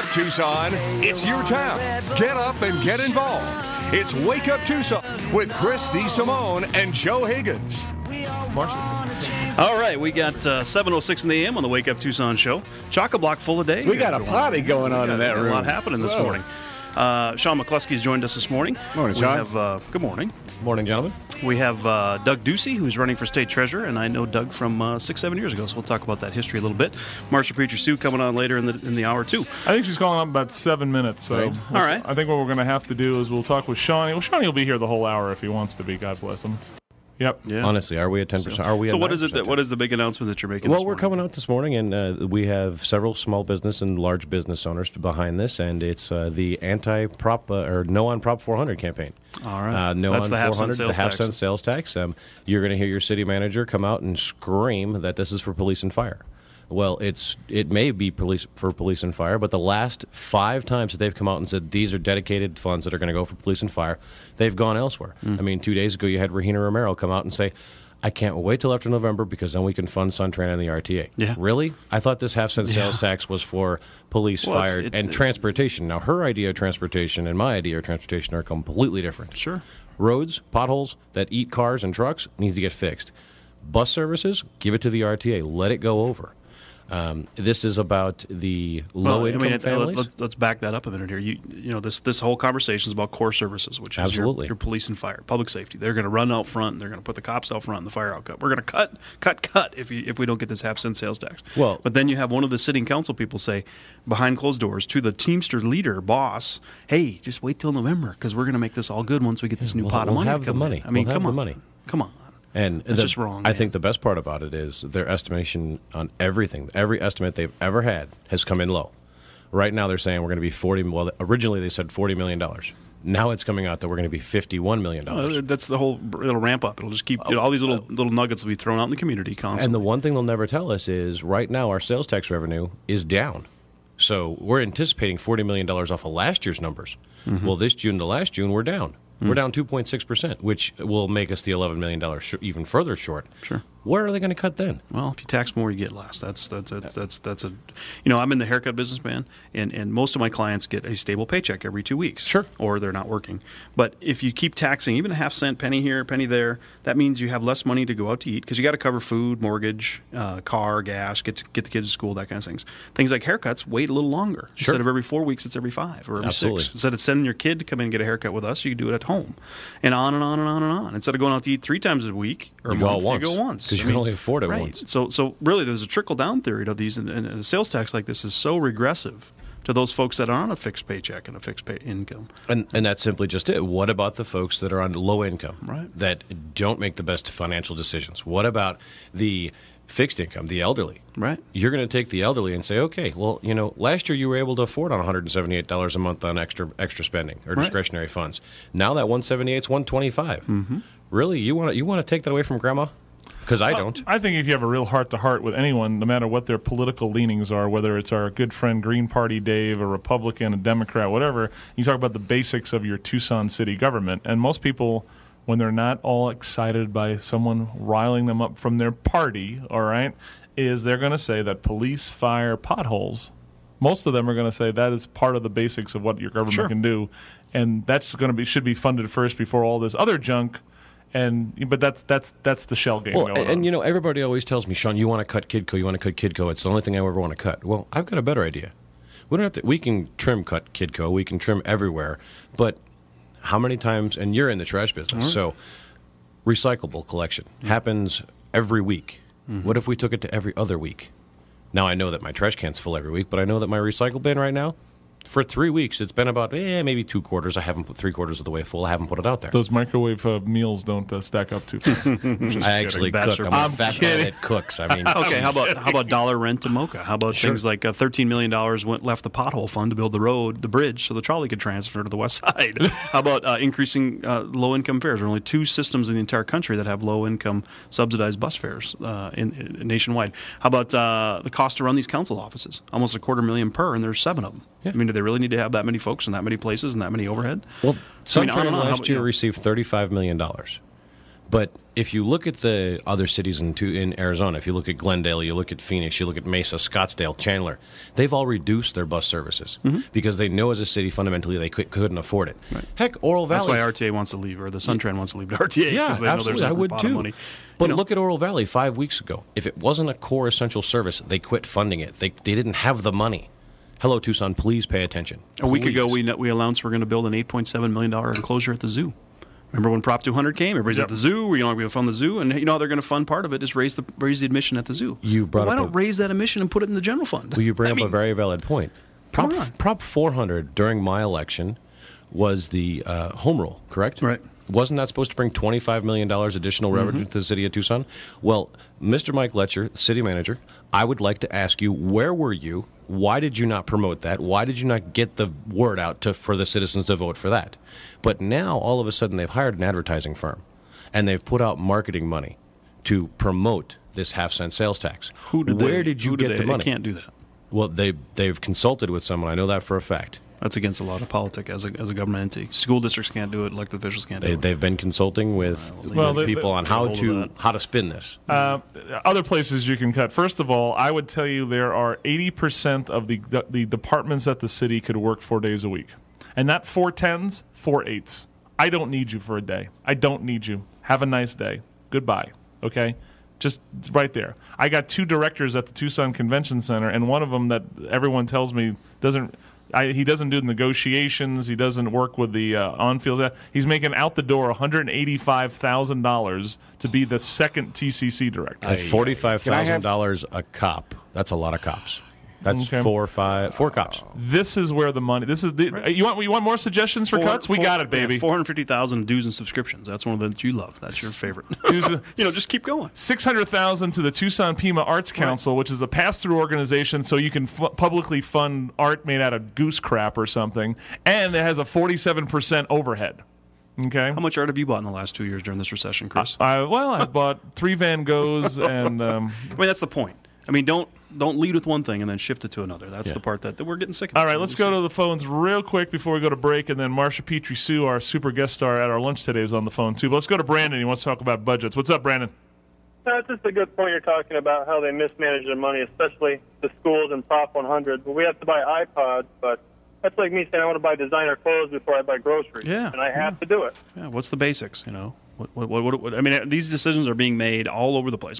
up, Tucson. It's your town. Get up and get involved. It's Wake Up Tucson with Chris DeSimone and Joe Higgins. All right, we got 7:06 in the a.m. on the Wake Up Tucson show. Chock-a-block full of day. We got a party going on in that room. A lot happening this morning. Sean McCluskey's joined us this morning. Morning, Sean. We have, good morning. Morning, gentlemen. We have Doug Ducey, who's running for state treasurer, and I know Doug from 6-7 years ago, so we'll talk about that history a little bit. Marcia Preacher Sue coming on later in the hour, too. I think she's calling up about 7 minutes. So All right. I think what we're going to have to do is we'll talk with Shawnee. Well, Shawnee will be here the whole hour if he wants to be. God bless him. Yep. Yeah. Honestly, are we at 10%? Are we? So at what is 9%? what is the big announcement that you're making? Well, this we're morning? coming out this morning, and we have several small business and large business owners behind this, and it's the anti-prop or no on Prop 400 campaign. All right. No That's on the 400, the half tax. cent sales tax. You're going to hear your city manager come out and scream that this is for police and fire. Well, it may be for police and fire, but the last 5 times that they've come out and said these are dedicated funds that are going to go for police and fire, they've gone elsewhere. I mean, 2 days ago you had Regina Romero come out and say, I can't wait till after November because then we can fund Suntran and the RTA. Yeah. Really? I thought this half-cent sales tax was for police, fire, and transportation. Now, her idea of transportation and my idea of transportation are completely different. Sure. Roads, potholes that eat cars and trucks need to get fixed. Bus services, give it to the RTA. Let it go over. This is about the low-income families. Let's back that up a minute here. You know this whole conversation is about core services, which is your police and fire, public safety. They're going to run out front. And they're going to put the cops out front and the fire out. We're going to cut if we don't get this half-cent sales tax. Well, but then you have one of the sitting council people say behind closed doors to the Teamster leader boss, "Hey, just wait till November because we're going to make this all good once we get this new pot of money." Have the money. I mean, we'll come have on, the money. come on. And it's just wrong. I think the best part about it is their estimation on everything. Every estimate they've ever had has come in low. Right now they're saying we're going to be 40. Well, originally they said $40 million. Now it's coming out that we're going to be $51 million. That's the whole. It'll ramp up. It'll just keep all these little nuggets will be thrown out in the community constantly. And the one thing they'll never tell us is right now our sales tax revenue is down. So we're anticipating $40 million off of last year's numbers. Mm-hmm. Well, this June to last June we're down. We're down 2.6%, which will make us the $11 million even further short. Sure. Where are they going to cut then? Well, if you tax more, you get less. That's a. I'm in the haircut business, man, and most of my clients get a stable paycheck every 2 weeks. Sure. Or they're not working. But if you keep taxing even a half cent, penny here, penny there, that means you have less money to go out to eat because you got to cover food, mortgage, car, gas, get the kids to school, that kind of things. Things like haircuts wait a little longer. Sure. Instead of every 4 weeks, it's every 5 or every Absolutely. 6. Instead of sending your kid to come in and get a haircut with us, you can do it at home, and on and on and on and on. Instead of going out to eat 3 times a week or a month, you go once because you can only afford it once. So really, there's a trickle-down theory to these, and a sales tax like this is so regressive to those folks that are on a fixed paycheck and a fixed income. And that's simply just it. What about the folks that are on low income, right, that don't make the best financial decisions? What about the fixed income, the elderly? Right. You're going to take the elderly and say, okay, well, last year you were able to afford on $178 a month on extra spending or discretionary funds. Now that $178 is $125. Mm-hmm. Really, you want to take that away from Grandma? Because I don't. I think if you have a real heart-to-heart with anyone, no matter what their political leanings are, whether it's our good friend Green Party Dave, a Republican, a Democrat, whatever, you talk about the basics of your Tucson city government. And most people, when they're not all excited by someone riling them up from their party, all right, is they're going to say that police, fire, potholes, most of them are going to say that is part of the basics of what your government can do. And that's going to should be funded first before all this other junk. But that's the shell game going on. And everybody always tells me, Sean, you want to cut Kidco, you want to cut Kidco. It's the only thing I ever want to cut. Well, I've got a better idea. We don't have to. We can cut Kidco. We can trim everywhere. But how many times? And you're in the trash business, so recyclable collection happens every week. Mm-hmm. What if we took it to every other week? Now I know that my trash can's full every week, but I know that my recycle bin right now, for 3 weeks, it's been about maybe 2 quarters. I haven't put 3/4 of the way full. I haven't put it out there. Those microwave meals don't stack up too fast. I actually cook. I'm a fat man that cooks. I mean, okay. How about dollar rent to Mocha? How about things like $13 million left the pothole fund to build the bridge, so the trolley could transfer to the west side? How about increasing low income fares? There are only 2 systems in the entire country that have low income subsidized bus fares nationwide. How about the cost to run these council offices? Almost $250,000 per, and there's 7 of them. Yeah. I mean, do they really need to have that many folks in that many places and that many overhead? Well, Suntran last year received $35 million. But if you look at the other cities in Arizona, if you look at Glendale, you look at Phoenix, you look at Mesa, Scottsdale, Chandler, they've all reduced their bus services because they know as a city fundamentally they couldn't afford it. Right. Heck, Oral Valley. That's why RTA wants to leave, or the SunTran wants to leave to RTA. Yeah, they absolutely. Know there's I would a pot too. of money. But look at Oral Valley 5 weeks ago. If it wasn't a core essential service, they quit funding it. They didn't have the money. Hello, Tucson, please pay attention. A week ago, we announced we're going to build an $8.7 million enclosure at the zoo. Remember when Prop 200 came? Everybody's at the zoo. We're going to fund the zoo, and they're going to fund part of it is raise the admission at the zoo. Why don't raise that admission and put it in the general fund? Well, you bring up a very valid point. Prop 400 during my election was the home rule, correct? Right. Wasn't that supposed to bring $25 million additional revenue to the city of Tucson? Well, Mr. Mike Letcher, city manager, I would like to ask you, where were you? Why did you not promote that? Why did you not get the word out for the citizens to vote for that? But now, all of a sudden, they've hired an advertising firm, and they've put out marketing money to promote this half-cent sales tax. Where did you get the money? They can't do that. Well, they've consulted with someone. I know that for a fact. That's against a lot of politics as a government entity. School districts can't do it. Elected officials can't do it. They've been consulting with people on how to spin this. Other places you can cut. First of all, I would tell you there are 80% of the departments at the city could work 4 days a week. And not 4 10s, 4 8s. I don't need you for a day. I don't need you. Have a nice day. Goodbye. Okay? Just right there. I got 2 directors at the Tucson Convention Center, and one of them that everyone tells me he doesn't do negotiations. He doesn't work with the on-field. He's making out the door $185,000 to be the second TCC director. $45,000 a cop. That's a lot of cops. That's Okay. 4 cops. This is where the money. This is the. Right. You want more suggestions for cuts? We got it, baby. 450,000 dues and subscriptions. That's one of the that you love. That's your favorite. Just keep going. 600,000 to the Tucson Pima Arts Council, which is a pass-through organization, so you can publicly fund art made out of goose crap or something, and it has a 47% overhead. Okay. How much art have you bought in the last 2 years during this recession, Chris? I bought 3 Van Goghs, and I mean, that's the point. I mean, don't lead with one thing and then shift it to another. That's the part that we're getting sick of. All right, let's go to the phones real quick before we go to break, and then Marsha Petrie-Sue, our super guest star at our lunch today, is on the phone too. But let's go to Brandon. He wants to talk about budgets. What's up, Brandon? It's just a good point you're talking about how they mismanage their money, especially the schools and Prop 100. But we have to buy iPods, but that's like me saying I want to buy designer clothes before I buy groceries. Yeah. And I have to do it. Yeah, what's the basics, What, I mean, these decisions are being made all over the place.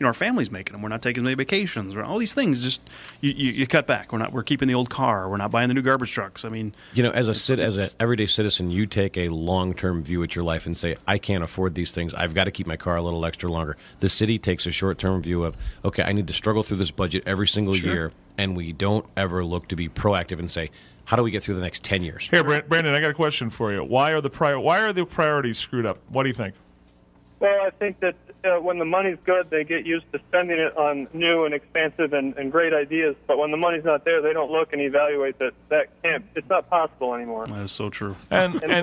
Our family's making them. We're not taking as many vacations. All these things, just you cut back. We're keeping the old car. We're not buying the new garbage trucks. I mean, as an everyday citizen, you take a long-term view at your life and say, I can't afford these things. I've got to keep my car a little extra longer. The city takes a short-term view of, okay, I need to struggle through this budget every single year, and we don't ever look to be proactive and say, how do we get through the next 10 years? Here, Brandon, I got a question for you. Why are the priorities screwed up? What do you think? Well, I think that when the money's good, they get used to spending it on new and expansive and great ideas. But when the money's not there, they don't look and evaluate it's not possible anymore. That is so true. And they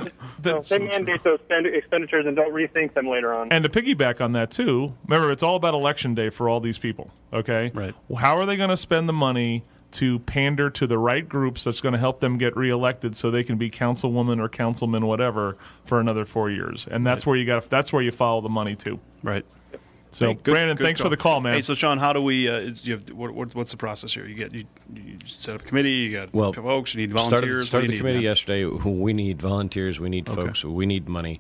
mandate those expenditures and don't rethink them later on. And to piggyback on that, too, remember, it's all about Election Day for all these people, okay? Right. How are they going to spend the money to pander to the right groups that's going to help them get reelected so they can be councilwoman or councilman, whatever, for another 4 years? And that's where that's where you follow the money to. Right. So, hey, Brandon, thanks for the call, man. Hey, so Sean, how do we? What's the process here? You set up a committee. You got folks. You need volunteers. Started the committee yesterday. We need volunteers. We need folks. We need money.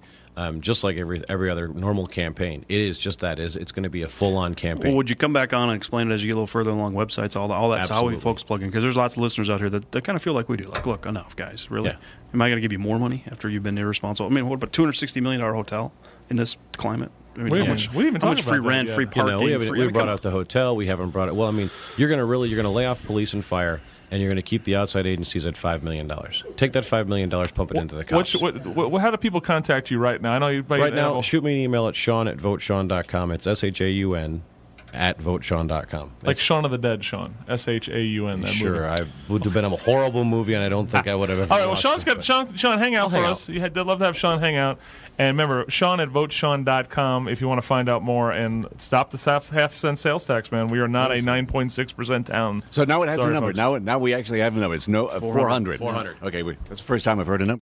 Just like every other normal campaign, it is just that. It's going to be a full-on campaign. Well, would you come back on and explain it as you get a little further along websites, all that? So how we folks plug in? Because there's lots of listeners out here that kind of feel like we do. Like, look, enough, guys. Really? Yeah. Am I going to give you more money after you've been irresponsible? I mean, what about $260 million hotel in this climate? I mean, we even how much free rent, free parking? We brought out the hotel. We haven't brought it. Well, I mean, you're going to lay off police and fire, and you're going to keep the outside agencies at $5 million. Take that $5 million, pump it into the cops. How do people contact you right now? I know you. Right now, shoot me an email at Sean@voteshawn.com. It's SHAUN @voteshawn.com. Like Shaun of the Dead, Sean. SHAUN. Sure, I would have been a horrible movie, and I don't think I would have ever. All right, well, Sean, hang out for us. I'd love to have Sean hang out. And remember, Sean@voteshawn.com if you want to find out more. And stop the half-cent sales tax, man. We are not a 9.6% town. So now it has Sorry, a number. Folks. Now we actually have a number. It's 400. 400. Okay, that's the first time I've heard a number.